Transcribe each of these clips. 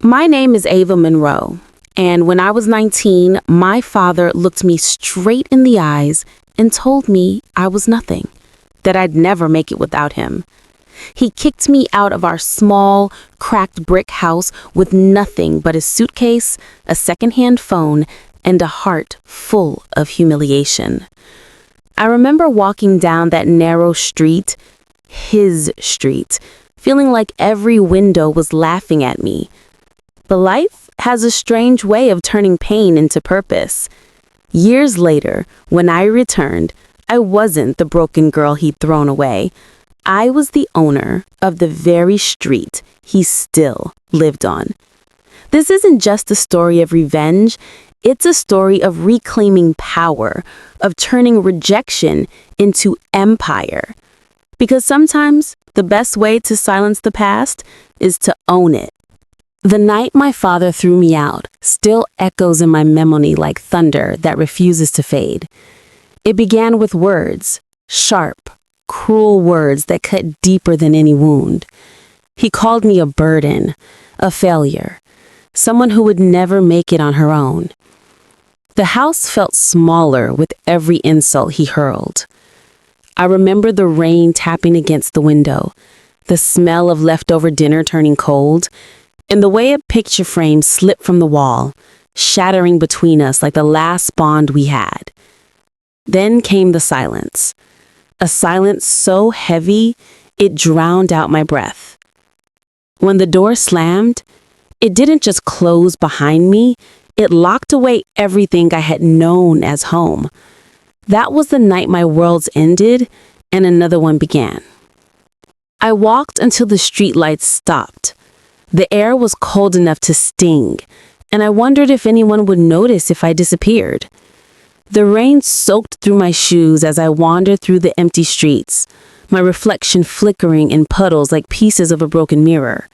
My name is Ava Monroe, and when I was 19, my father looked me straight in the eyes and told me I was nothing, that I'd never make it without him. He kicked me out of our small, cracked brick house with nothing but a suitcase, a secondhand phone, and a heart full of humiliation. I remember walking down that narrow street, his street, feeling like every window was laughing at me. But life has a strange way of turning pain into purpose. Years later, when I returned, I wasn't the broken girl he'd thrown away. I was the owner of the very street he still lived on. This isn't just a story of revenge, it's a story of reclaiming power, of turning rejection into empire. Because sometimes the best way to silence the past is to own it. The night my father threw me out still echoes in my memory like thunder that refuses to fade. It began with words, sharp, cruel words that cut deeper than any wound. He called me a burden, a failure, someone who would never make it on her own. The house felt smaller with every insult he hurled. I remember the rain tapping against the window, the smell of leftover dinner turning cold, and the way a picture frame slipped from the wall, shattering between us like the last bond we had. Then came the silence, a silence so heavy it drowned out my breath. When the door slammed, it didn't just close behind me, it locked away everything I had known as home. That was the night my worlds ended and another one began. I walked until the streetlights stopped. The air was cold enough to sting, and I wondered if anyone would notice if I disappeared. The rain soaked through my shoes as I wandered through the empty streets, my reflection flickering in puddles like pieces of a broken mirror.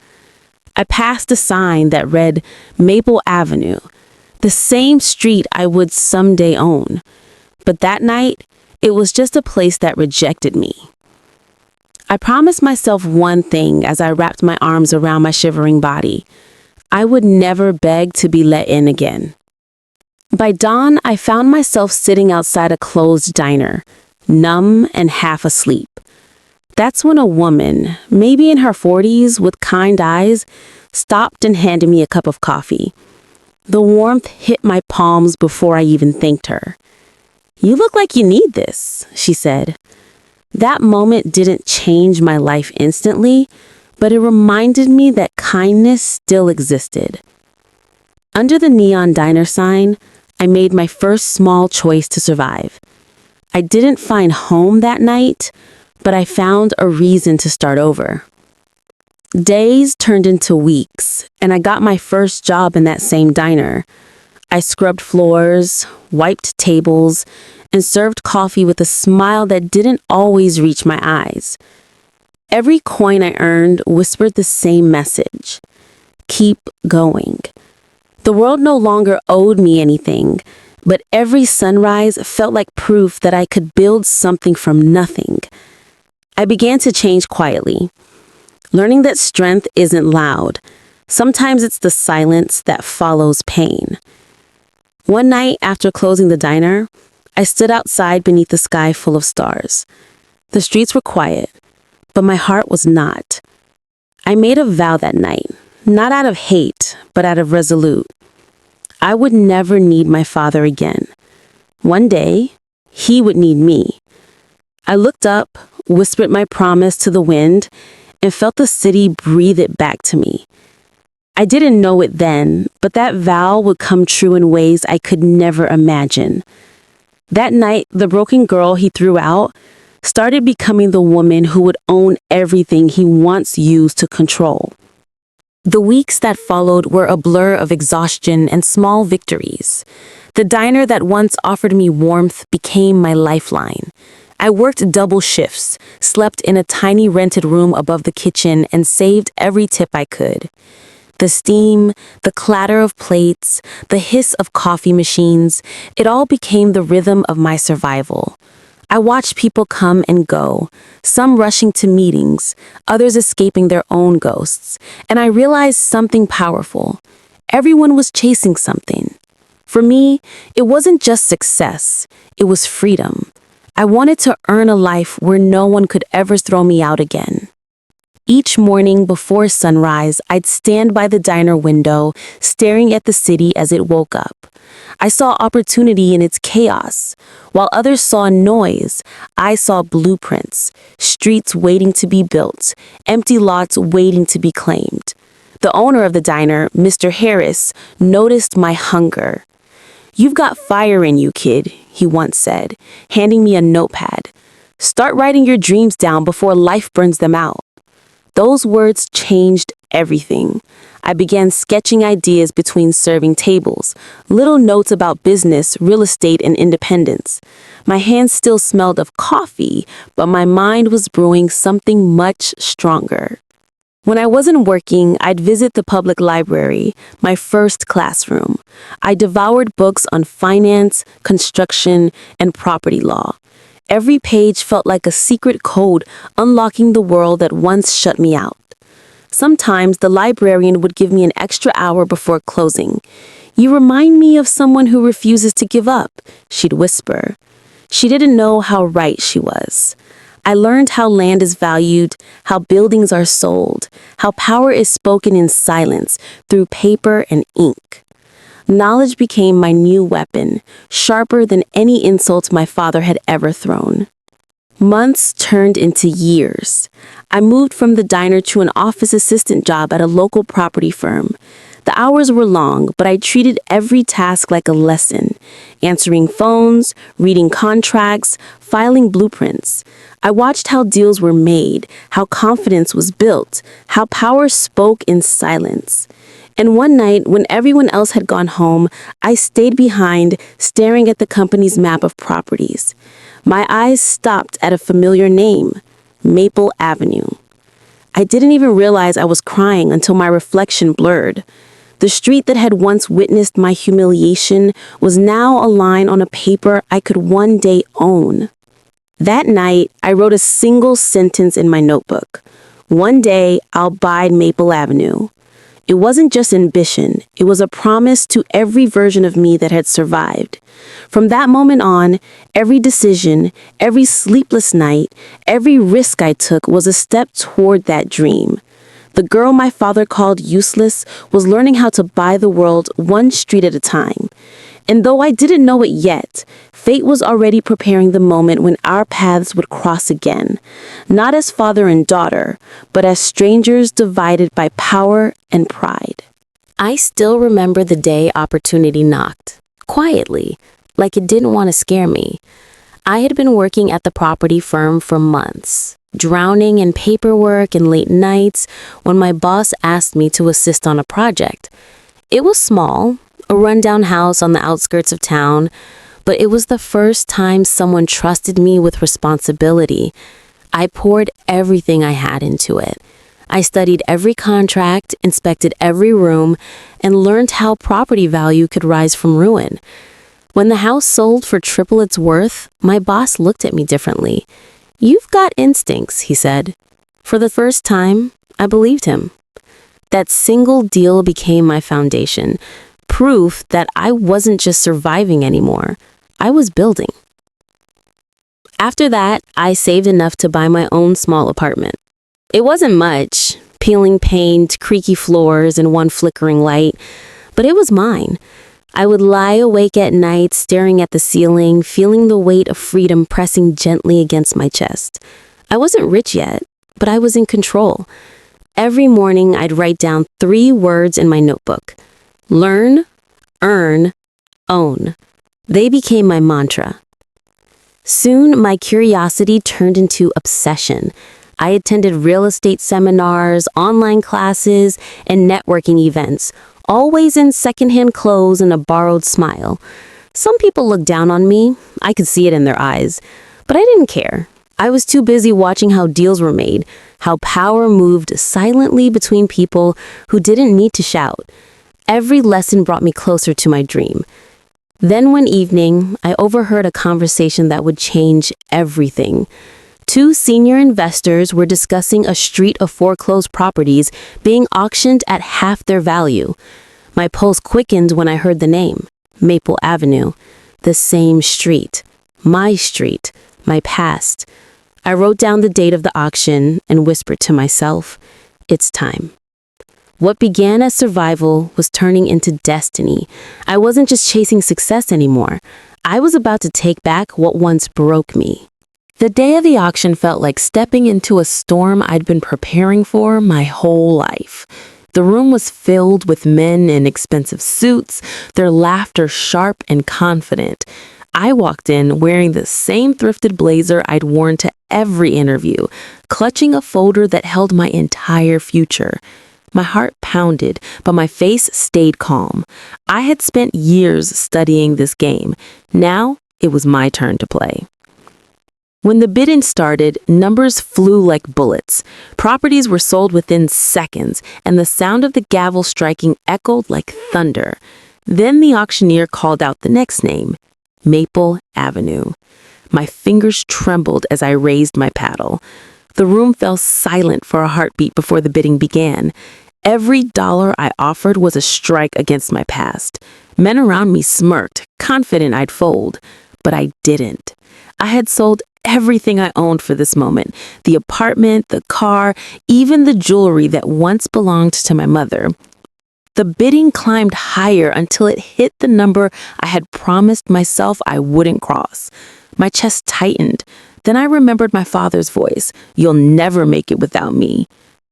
I passed a sign that read Maple Avenue, the same street I would someday own. But that night, it was just a place that rejected me. I promised myself one thing as I wrapped my arms around my shivering body. I would never beg to be let in again. By dawn, I found myself sitting outside a closed diner, numb and half asleep. That's when a woman, maybe in her 40s, with kind eyes, stopped and handed me a cup of coffee. The warmth hit my palms before I even thanked her. "You look like you need this," she said. That moment didn't change my life instantly, but it reminded me that kindness still existed. Under the neon diner sign, I made my first small choice to survive. I didn't find home that night, but I found a reason to start over. Days turned into weeks, and I got my first job in that same diner. I scrubbed floors, wiped tables, and served coffee with a smile that didn't always reach my eyes. Every coin I earned whispered the same message: keep going. The world no longer owed me anything, but every sunrise felt like proof that I could build something from nothing. I began to change quietly, learning that strength isn't loud. Sometimes it's the silence that follows pain. One night after closing the diner, I stood outside beneath the sky full of stars. The streets were quiet, but my heart was not. I made a vow that night, not out of hate, but out of resolute. I would never need my father again. One day, he would need me. I looked up, whispered my promise to the wind, and felt the city breathe it back to me. I didn't know it then, but that vow would come true in ways I could never imagine. That night, the broken girl he threw out started becoming the woman who would own everything he once used to control. The weeks that followed were a blur of exhaustion and small victories. The diner that once offered me warmth became my lifeline. I worked double shifts, slept in a tiny rented room above the kitchen, and saved every tip I could. The steam, the clatter of plates, the hiss of coffee machines, it all became the rhythm of my survival. I watched people come and go, some rushing to meetings, others escaping their own ghosts, and I realized something powerful. Everyone was chasing something. For me, it wasn't just success, it was freedom. I wanted to earn a life where no one could ever throw me out again. Each morning before sunrise, I'd stand by the diner window, staring at the city as it woke up. I saw opportunity in its chaos. While others saw noise, I saw blueprints, streets waiting to be built, empty lots waiting to be claimed. The owner of the diner, Mr. Harris, noticed my hunger. "You've got fire in you, kid," he once said, handing me a notepad. "Start writing your dreams down before life burns them out." Those words changed everything. I began sketching ideas between serving tables, little notes about business, real estate, and independence. My hands still smelled of coffee, but my mind was brewing something much stronger. When I wasn't working, I'd visit the public library, my first classroom. I devoured books on finance, construction, and property law. Every page felt like a secret code unlocking the world that once shut me out. Sometimes the librarian would give me an extra hour before closing. "You remind me of someone who refuses to give up," she'd whisper. She didn't know how right she was. I learned how land is valued, how buildings are sold, how power is spoken in silence through paper and ink. Knowledge became my new weapon, sharper than any insult my father had ever thrown. Months turned into years. I moved from the diner to an office assistant job at a local property firm. The hours were long, but I treated every task like a lesson, answering phones, reading contracts, filing blueprints. I watched how deals were made, how confidence was built, how power spoke in silence. And one night, when everyone else had gone home, I stayed behind, staring at the company's map of properties. My eyes stopped at a familiar name, Maple Avenue. I didn't even realize I was crying until my reflection blurred. The street that had once witnessed my humiliation was now a line on a paper I could one day own. That night, I wrote a single sentence in my notebook. "One day, I'll buy Maple Avenue." It wasn't just ambition, it was a promise to every version of me that had survived. From that moment on, every decision, every sleepless night, every risk I took was a step toward that dream. The girl my father called useless was learning how to buy the world one street at a time. And though I didn't know it yet, fate was already preparing the moment when our paths would cross again, not as father and daughter, but as strangers divided by power and pride. I still remember the day opportunity knocked, quietly, like it didn't want to scare me. I had been working at the property firm for months, drowning in paperwork and late nights when my boss asked me to assist on a project. It was small, a rundown house on the outskirts of town, but it was the first time someone trusted me with responsibility. I poured everything I had into it. I studied every contract, inspected every room, and learned how property value could rise from ruin. When the house sold for triple its worth, my boss looked at me differently. "You've got instincts," he said. For the first time, I believed him. That single deal became my foundation, proof that I wasn't just surviving anymore, I was building. After that, I saved enough to buy my own small apartment. It wasn't much, peeling paint, creaky floors, and one flickering light, but it was mine. I would lie awake at night, staring at the ceiling, feeling the weight of freedom pressing gently against my chest. I wasn't rich yet, but I was in control. Every morning, I'd write down 3 words in my notebook: learn, earn, own. They became my mantra. Soon, my curiosity turned into obsession. I attended real estate seminars, online classes, and networking events, always in secondhand clothes and a borrowed smile. Some people looked down on me. I could see it in their eyes. But I didn't care. I was too busy watching how deals were made, how power moved silently between people who didn't need to shout. Every lesson brought me closer to my dream. Then one evening, I overheard a conversation that would change everything. Two senior investors were discussing a street of foreclosed properties being auctioned at half their value. My pulse quickened when I heard the name, Maple Avenue. The same street. My street. My past. I wrote down the date of the auction and whispered to myself, it's time. What began as survival was turning into destiny. I wasn't just chasing success anymore. I was about to take back what once broke me. The day of the auction felt like stepping into a storm I'd been preparing for my whole life. The room was filled with men in expensive suits, their laughter sharp and confident. I walked in wearing the same thrifted blazer I'd worn to every interview, clutching a folder that held my entire future. My heart pounded, but my face stayed calm. I had spent years studying this game. Now it was my turn to play. When the bidding started, numbers flew like bullets. Properties were sold within seconds, and the sound of the gavel striking echoed like thunder. Then the auctioneer called out the next name, Maple Avenue. My fingers trembled as I raised my paddle. The room fell silent for a heartbeat before the bidding began. Every dollar I offered was a strike against my past. Men around me smirked, confident I'd fold. But I didn't. I had sold everything I owned for this moment. The apartment, the car, even the jewelry that once belonged to my mother. The bidding climbed higher until it hit the number I had promised myself I wouldn't cross. My chest tightened. Then I remembered my father's voice. You'll never make it without me.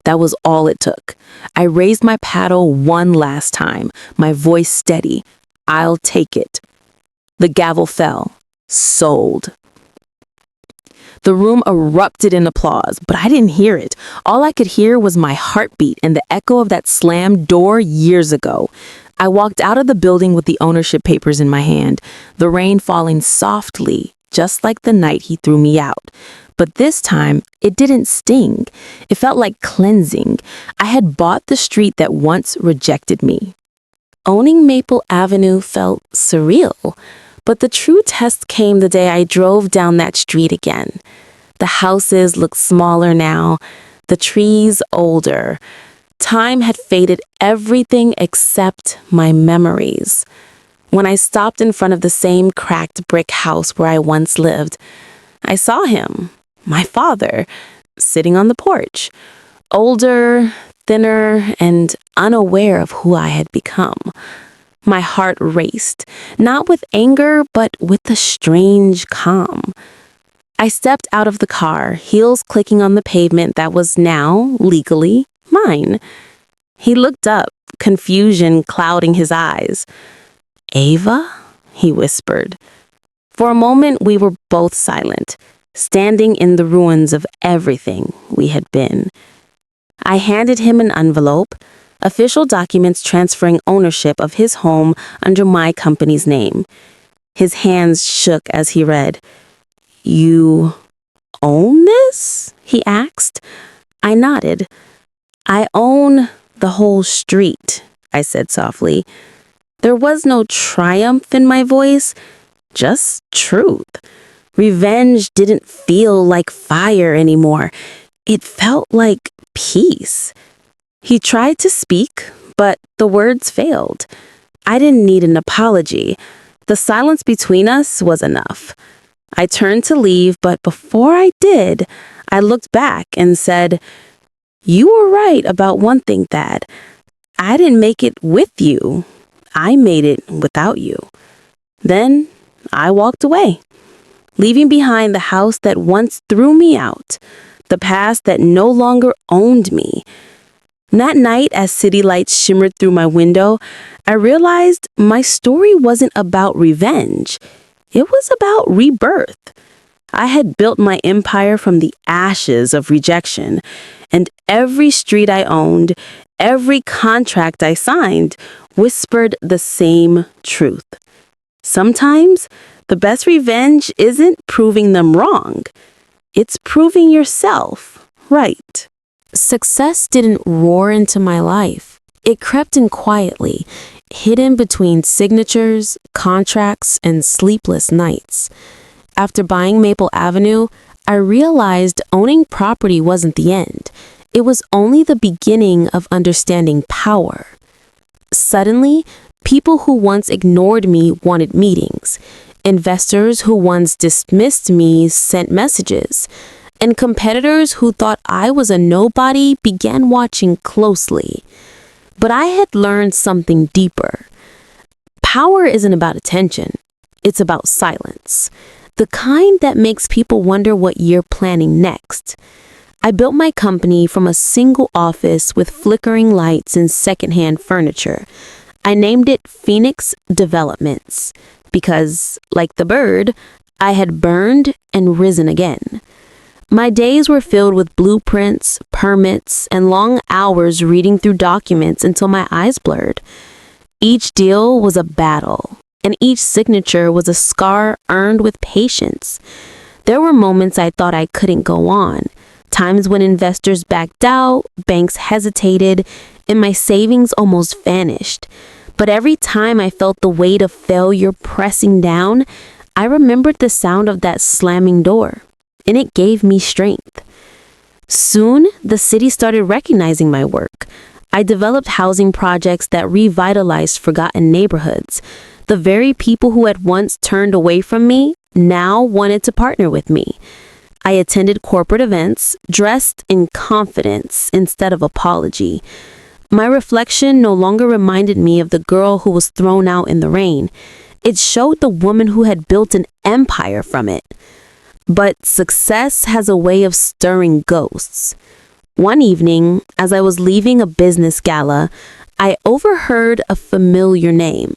That was all it took. I raised my paddle one last time, my voice steady. I'll take it. The gavel fell. Sold. The room erupted in applause, but I didn't hear it. All I could hear was my heartbeat and the echo of that slammed door years ago. I walked out of the building with the ownership papers in my hand, the rain falling softly, just like the night he threw me out. But this time, it didn't sting. It felt like cleansing. I had bought the street that once rejected me. Owning Maple Avenue felt surreal. But the true test came the day I drove down that street again. The houses looked smaller now, the trees older. Time had faded everything except my memories. When I stopped in front of the same cracked brick house where I once lived, I saw him, my father, sitting on the porch, older, thinner, and unaware of who I had become. My heart raced, not with anger, but with a strange calm. I stepped out of the car, heels clicking on the pavement that was now, legally, mine. He looked up, confusion clouding his eyes. Ava? He whispered. For a moment, we were both silent, standing in the ruins of everything we had been. I handed him an envelope, official documents transferring ownership of his home under my company's name. His hands shook as he read. You own this? He asked. I nodded. I own the whole street, I said softly. There was no triumph in my voice, just truth. Revenge didn't feel like fire anymore. It felt like peace. He tried to speak, but the words failed. I didn't need an apology. The silence between us was enough. I turned to leave, but before I did, I looked back and said, You were right about one thing, Thad. I didn't make it with you. I made it without you. Then I walked away, leaving behind the house that once threw me out, the past that no longer owned me. That night, as city lights shimmered through my window, I realized my story wasn't about revenge. It was about rebirth. I had built my empire from the ashes of rejection, and every street I owned, every contract I signed, whispered the same truth. Sometimes, the best revenge isn't proving them wrong. It's proving yourself right. Success didn't roar into my life. It crept in quietly, hidden between signatures, contracts, and sleepless nights. After buying Maple Avenue, I realized owning property wasn't the end. It was only the beginning of understanding power. Suddenly, people who once ignored me wanted meetings. Investors who once dismissed me sent messages. And competitors who thought I was a nobody began watching closely. But I had learned something deeper. Power isn't about attention. It's about silence. The kind that makes people wonder what you're planning next. I built my company from a single office with flickering lights and secondhand furniture. I named it Phoenix Developments because, like the bird, I had burned and risen again. My days were filled with blueprints, permits, and long hours reading through documents until my eyes blurred. Each deal was a battle, and each signature was a scar earned with patience. There were moments I thought I couldn't go on, times when investors backed out, banks hesitated, and my savings almost vanished. But every time I felt the weight of failure pressing down, I remembered the sound of that slamming door, and it gave me strength. Soon, the city started recognizing my work. I developed housing projects that revitalized forgotten neighborhoods. The very people who had once turned away from me now wanted to partner with me. I attended corporate events, dressed in confidence instead of apology. My reflection no longer reminded me of the girl who was thrown out in the rain. It showed the woman who had built an empire from it. But success has a way of stirring ghosts. One evening, as I was leaving a business gala, I overheard a familiar name,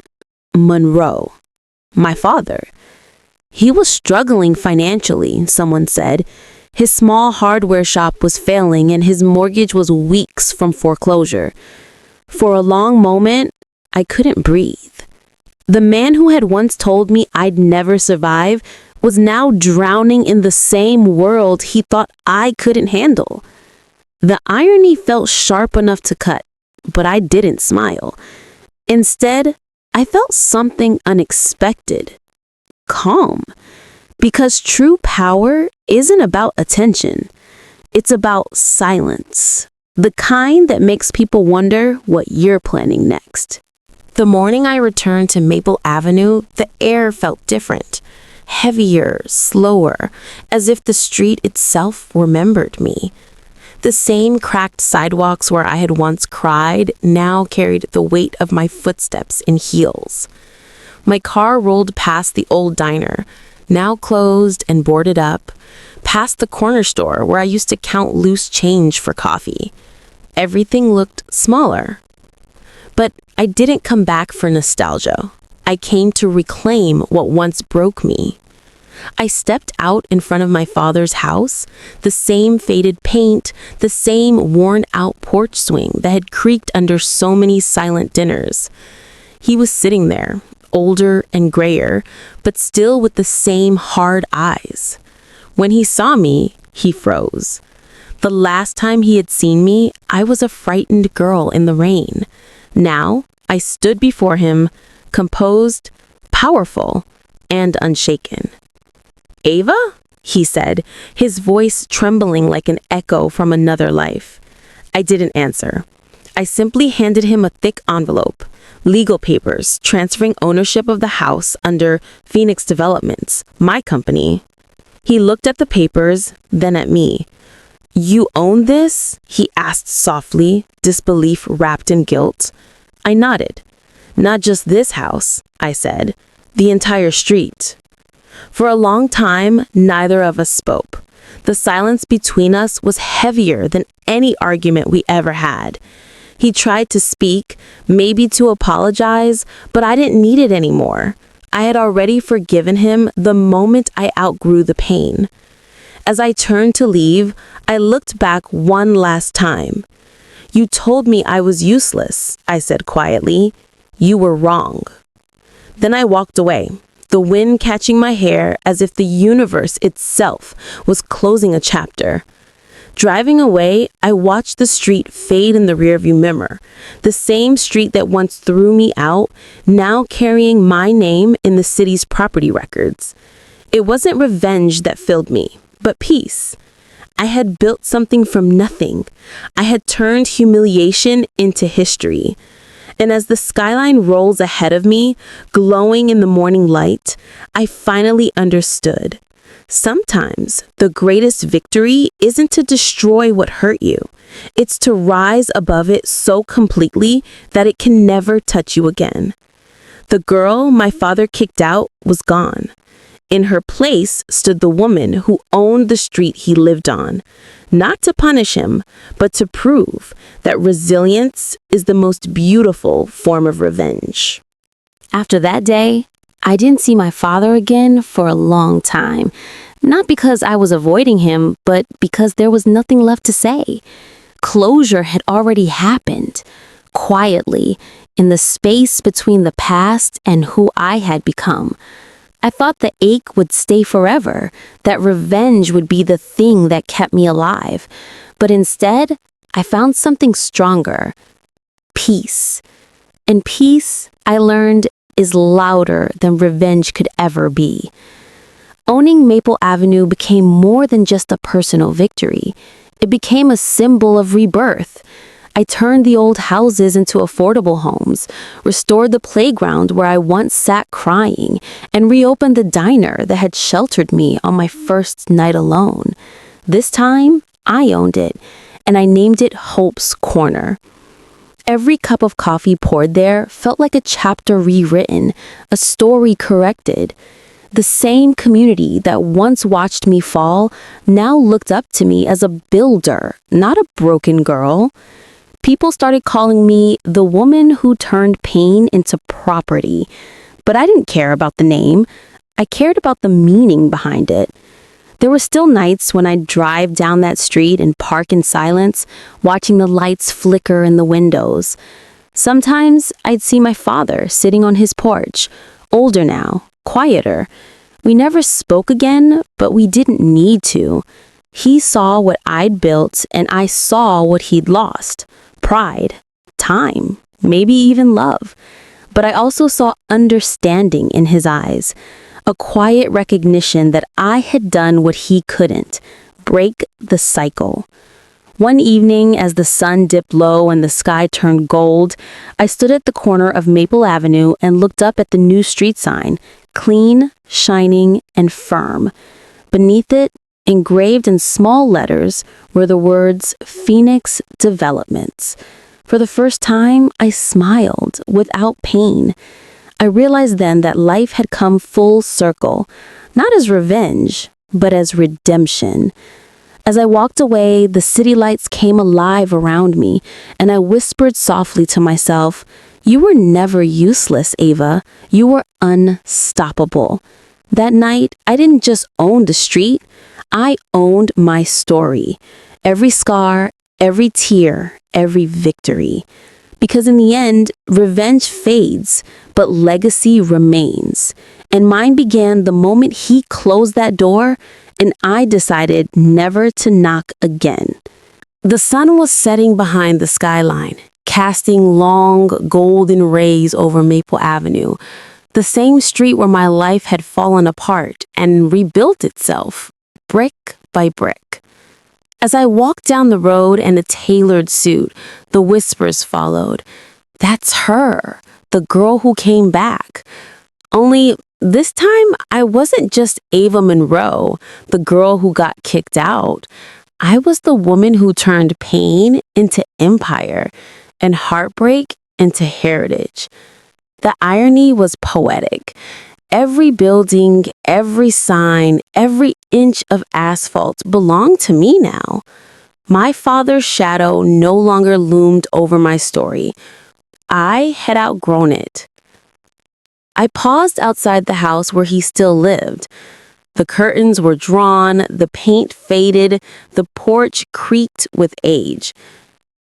Monroe, my father. He was struggling financially, someone said. His small hardware shop was failing and his mortgage was weeks from foreclosure. For a long moment, I couldn't breathe. The man who had once told me I'd never survive was now drowning in the same world he thought I couldn't handle. The irony felt sharp enough to cut, but I didn't smile. Instead, I felt something unexpected. Calm. Because true power isn't about attention. It's about silence. The kind that makes people wonder what you're planning next. The morning I returned to Maple Avenue, the air felt different. Heavier, slower, as if the street itself remembered me. The same cracked sidewalks where I had once cried now carried the weight of my footsteps in heels. My car rolled past the old diner, now closed and boarded up, past the corner store where I used to count loose change for coffee. Everything looked smaller. But I didn't come back for nostalgia. I came to reclaim what once broke me. I stepped out in front of my father's house, the same faded paint, the same worn-out porch swing that had creaked under so many silent dinners. He was sitting there, older and grayer, but still with the same hard eyes. When he saw me, he froze. The last time he had seen me, I was a frightened girl in the rain. Now, I stood before him, composed, powerful, and unshaken. "Ava?" he said, his voice trembling like an echo from another life. I didn't answer. I simply handed him a thick envelope, legal papers transferring ownership of the house under Phoenix Developments, my company. He looked at the papers, then at me. "You own this?" he asked softly, disbelief wrapped in guilt. I nodded. "Not just this house," I said, "the entire street." For a long time, neither of us spoke. The silence between us was heavier than any argument we ever had. He tried to speak, maybe to apologize, but I didn't need it anymore. I had already forgiven him the moment I outgrew the pain. As I turned to leave, I looked back one last time. "You told me I was useless," I said quietly. "You were wrong." Then I walked away, the wind catching my hair as if the universe itself was closing a chapter. Driving away, I watched the street fade in the rearview mirror. The same street that once threw me out, now carrying my name in the city's property records. It wasn't revenge that filled me, but peace. I had built something from nothing. I had turned humiliation into history. And as the skyline rolls ahead of me, glowing in the morning light, I finally understood. Sometimes the greatest victory isn't to destroy what hurt you. It's to rise above it so completely that it can never touch you again. The girl my father kicked out was gone. In her place stood the woman who owned the street he lived on, not to punish him, but to prove that resilience is the most beautiful form of revenge. After that day, I didn't see my father again for a long time. Not because I was avoiding him, but because there was nothing left to say. Closure had already happened, quietly, in the space between the past and who I had become. I thought the ache would stay forever, that revenge would be the thing that kept me alive. But instead, I found something stronger. Peace. And peace, I learned, is louder than revenge could ever be. Owning Maple Avenue became more than just a personal victory. It became a symbol of rebirth. I turned the old houses into affordable homes, restored the playground where I once sat crying, and reopened the diner that had sheltered me on my first night alone. This time, I owned it, and I named it Hope's Corner. Every cup of coffee poured there felt like a chapter rewritten, a story corrected. The same community that once watched me fall now looked up to me as a builder, not a broken girl. People started calling me the woman who turned pain into property. But I didn't care about the name. I cared about the meaning behind it. There were still nights when I'd drive down that street and park in silence, watching the lights flicker in the windows. Sometimes I'd see my father sitting on his porch, older now, quieter. We never spoke again, but we didn't need to. He saw what I'd built, and I saw what he'd lost. Pride, time, maybe even love. But I also saw understanding in his eyes, a quiet recognition that I had done what he couldn't, break the cycle. One evening, as the sun dipped low and the sky turned gold, I stood at the corner of Maple Avenue and looked up at the new street sign, clean, shining, and firm. Beneath it, engraved in small letters, were the words Phoenix Developments. For the first time, I smiled without pain. I realized then that life had come full circle, not as revenge, but as redemption. As I walked away, the city lights came alive around me, and I whispered softly to myself, "You were never useless, Ava. You were unstoppable." That night, I didn't just own the street, I owned my story. Every scar, every tear, every victory. Because in the end, revenge fades, but legacy remains. And mine began the moment he closed that door, and I decided never to knock again. The sun was setting behind the skyline, casting long, golden rays over Maple Avenue, the same street where my life had fallen apart and rebuilt itself, brick by brick. As I walked down the road in a tailored suit, the whispers followed. "That's her, the girl who came back." Only this time, I wasn't just Ava Monroe, the girl who got kicked out. I was the woman who turned pain into empire and heartbreak into heritage. The irony was poetic. Every building, every sign, every inch of asphalt belonged to me now. My father's shadow no longer loomed over my story. I had outgrown it. I paused outside the house where he still lived. The curtains were drawn, the paint faded, the porch creaked with age.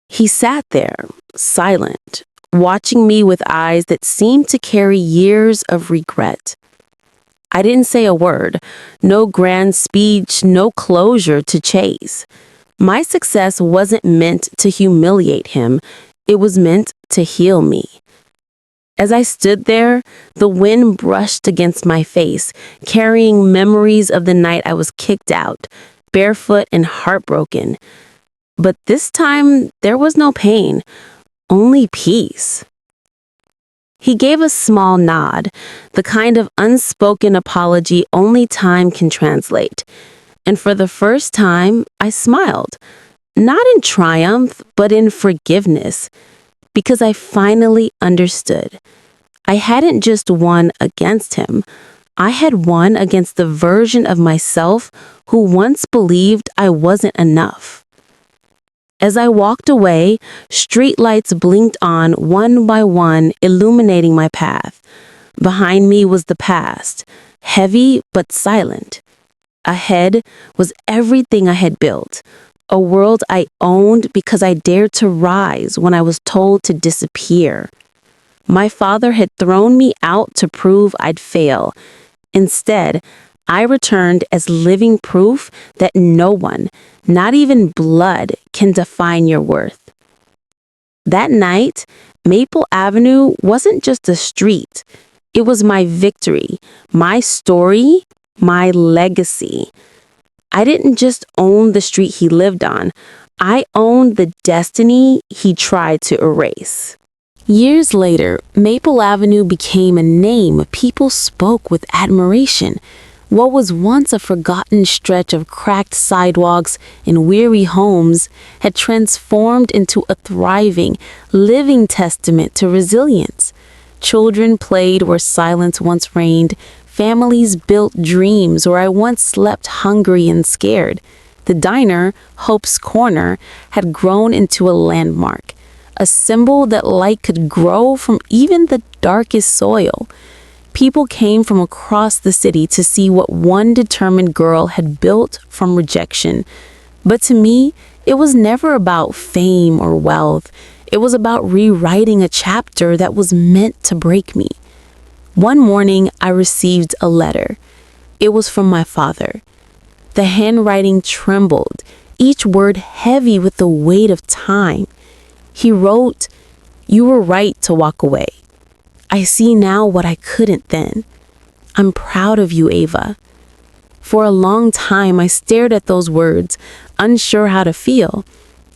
He sat there, silent, watching me with eyes that seemed to carry years of regret. I didn't say a word, no grand speech, no closure to chase. My success wasn't meant to humiliate him, it was meant to heal me. As I stood there, the wind brushed against my face, carrying memories of the night I was kicked out, barefoot and heartbroken. But this time, there was no pain, only peace. He gave a small nod, the kind of unspoken apology only time can translate. And for the first time, I smiled, not in triumph, but in forgiveness, because I finally understood. I hadn't just won against him, I had won against the version of myself who once believed I wasn't enough. As I walked away, streetlights blinked on one by one, illuminating my path. Behind me was the past, heavy but silent. Ahead was everything I had built, a world I owned because I dared to rise when I was told to disappear. My father had thrown me out to prove I'd fail. Instead, I returned as living proof that no one, not even blood, can define your worth. That night, Maple Avenue wasn't just a street. It was my victory, my story, my legacy. I didn't just own the street he lived on. I owned the destiny he tried to erase. Years later, Maple Avenue became a name people spoke with admiration. What was once a forgotten stretch of cracked sidewalks and weary homes had transformed into a thriving, living testament to resilience. Children played where silence once reigned. Families built dreams where I once slept hungry and scared. The diner, Hope's Corner, had grown into a landmark, a symbol that light could grow from even the darkest soil. People came from across the city to see what one determined girl had built from rejection. But to me, it was never about fame or wealth. It was about rewriting a chapter that was meant to break me. One morning, I received a letter. It was from my father. The handwriting trembled, each word heavy with the weight of time. He wrote, "You were right to walk away. I see now what I couldn't then. I'm proud of you, Ava." For a long time, I stared at those words, unsure how to feel.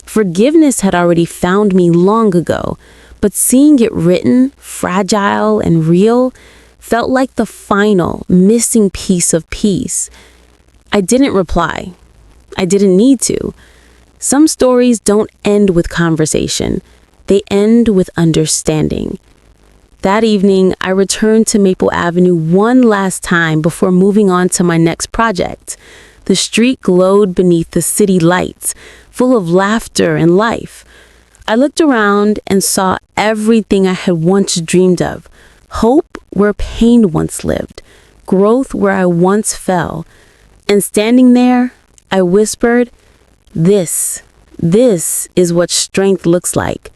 Forgiveness had already found me long ago, but seeing it written, fragile and real, felt like the final, missing piece of peace. I didn't reply. I didn't need to. Some stories don't end with conversation. They end with understanding. That evening, I returned to Maple Avenue one last time before moving on to my next project. The street glowed beneath the city lights, full of laughter and life. I looked around and saw everything I had once dreamed of. Hope where pain once lived, growth where I once fell. And standing there, I whispered, this is what strength looks like."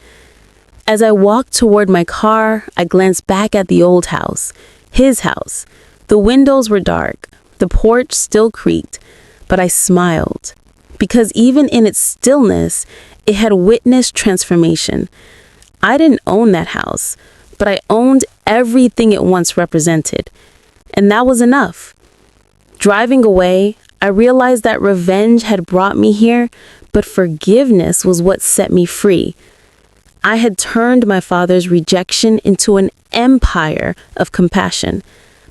As I walked toward my car, I glanced back at the old house, his house. The windows were dark, the porch still creaked, but I smiled, because even in its stillness, it had witnessed transformation. I didn't own that house, but I owned everything it once represented, and that was enough. Driving away, I realized that revenge had brought me here, but forgiveness was what set me free. I had turned my father's rejection into an empire of compassion.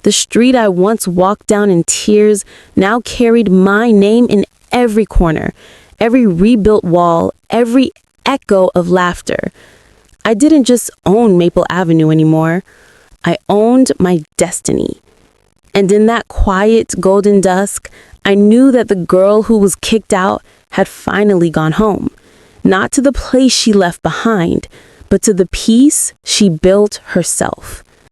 The street I once walked down in tears now carried my name in every corner, every rebuilt wall, every echo of laughter. I didn't just own Maple Avenue anymore. I owned my destiny. And in that quiet golden dusk, I knew that the girl who was kicked out had finally gone home. Not to the place she left behind, but to the peace she built herself.